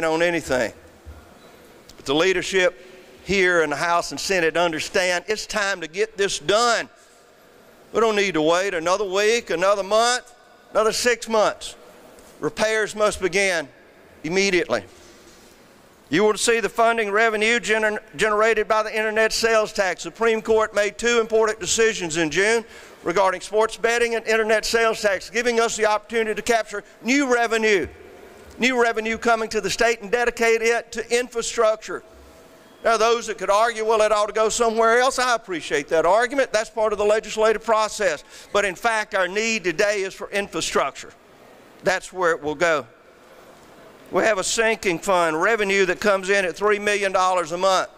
on anything. But the leadership here in the House and Senate understand it's time to get this done. We don't need to wait another week, another month, another 6 months. Repairs must begin immediately. You will see the funding revenue generated by the internet sales tax. The Supreme Court made 2 important decisions in June regarding sports betting and internet sales tax, giving us the opportunity to capture new revenue coming to the state and dedicate it to infrastructure. There are those that could argue, well, it ought to go somewhere else. I appreciate that argument. That's part of the legislative process. But in fact, our need today is for infrastructure. That's where it will go. We have a sinking fund, revenue that comes in at $3 million a month.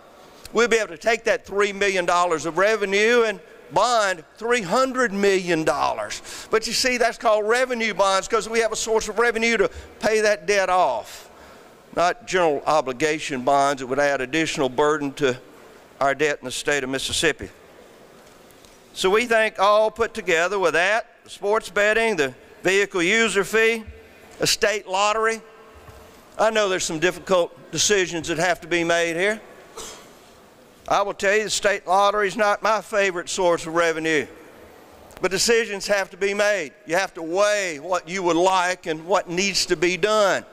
We'll be able to take that $3 million of revenue and bond $300 million. But you see, that's called revenue bonds because we have a source of revenue to pay that debt off. Not general obligation bonds that would add additional burden to our debt in the state of Mississippi. So we think all put together with that, the sports betting, the vehicle user fee, a state lottery. I know there's some difficult decisions that have to be made here. I will tell you the state lottery is not my favorite source of revenue. But decisions have to be made. You have to weigh what you would like and what needs to be done.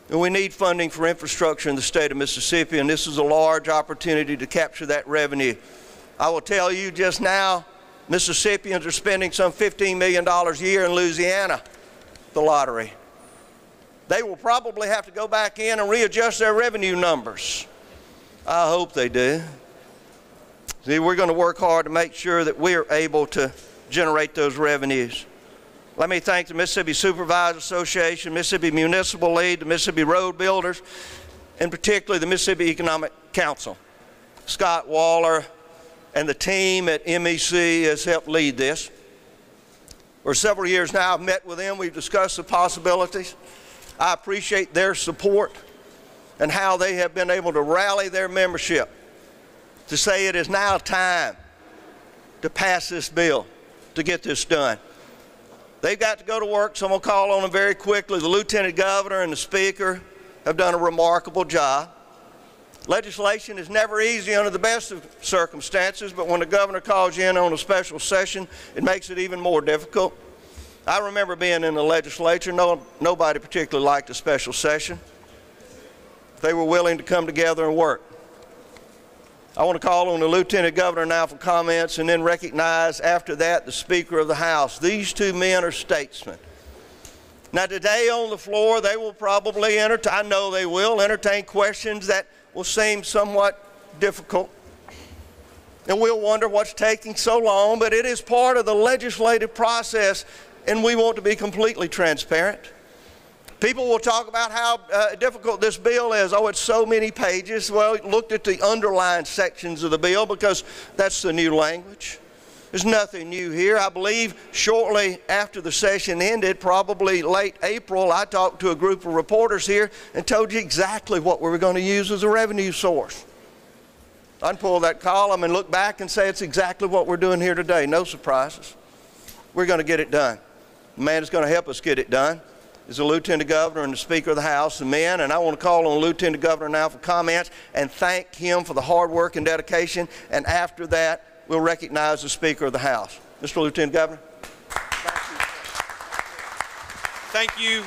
And we need funding for infrastructure in the state of Mississippi, and this is a large opportunity to capture that revenue. I will tell you just now, Mississippians are spending some $15 million a year in Louisiana, the lottery. They will probably have to go back in and readjust their revenue numbers. I hope they do. See, we're going to work hard to make sure that we're able to generate those revenues. Let me thank the Mississippi Supervisors Association, Mississippi Municipal League, the Mississippi Road Builders, and particularly the Mississippi Economic Council. Scott Waller and the team at MEC has helped lead this. For several years now, I've met with them. We've discussed the possibilities. I appreciate their support and how they have been able to rally their membership to say it is now time to pass this bill, to get this done. They've got to go to work, so I'm going to call on them very quickly. The Lieutenant Governor and the Speaker have done a remarkable job. Legislation is never easy under the best of circumstances, but when the governor calls you in on a special session, it makes it even more difficult. I remember being in the legislature. Nobody particularly liked a special session. They were willing to come together and work. I want to call on the Lieutenant Governor now for comments and then recognize after that the Speaker of the House. These two men are statesmen. Now today on the floor they will probably I know they will entertain questions that will seem somewhat difficult. And we'll wonder what's taking so long, but it is part of the legislative process and we want to be completely transparent. People will talk about how difficult this bill is. Oh, it's so many pages. Well, looked at the underlined sections of the bill because that's the new language. There's nothing new here. I believe shortly after the session ended, probably late April, I talked to a group of reporters here and told you exactly what we were going to use as a revenue source. I can pull that column and look back and say it's exactly what we're doing here today. No surprises. We're going to get it done. The man that's going to help us get it done is the Lieutenant Governor and the Speaker of the House, the men, and I want to call on the Lieutenant Governor now for comments and thank him for the hard work and dedication, and after that, we'll recognize the Speaker of the House. Mr. Lieutenant Governor. Thank you.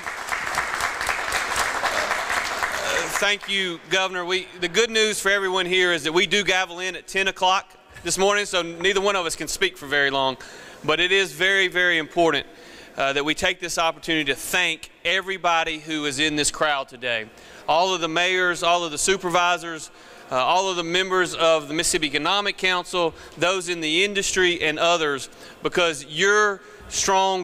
Thank you, Governor. The good news for everyone here is that we do gavel in at 10 o'clock this morning, so neither one of us can speak for very long, but it is very, very important that we take this opportunity to thank everybody who is in this crowd today. All of the mayors, all of the supervisors, all of the members of the Mississippi Economic Council, those in the industry and others, because your strong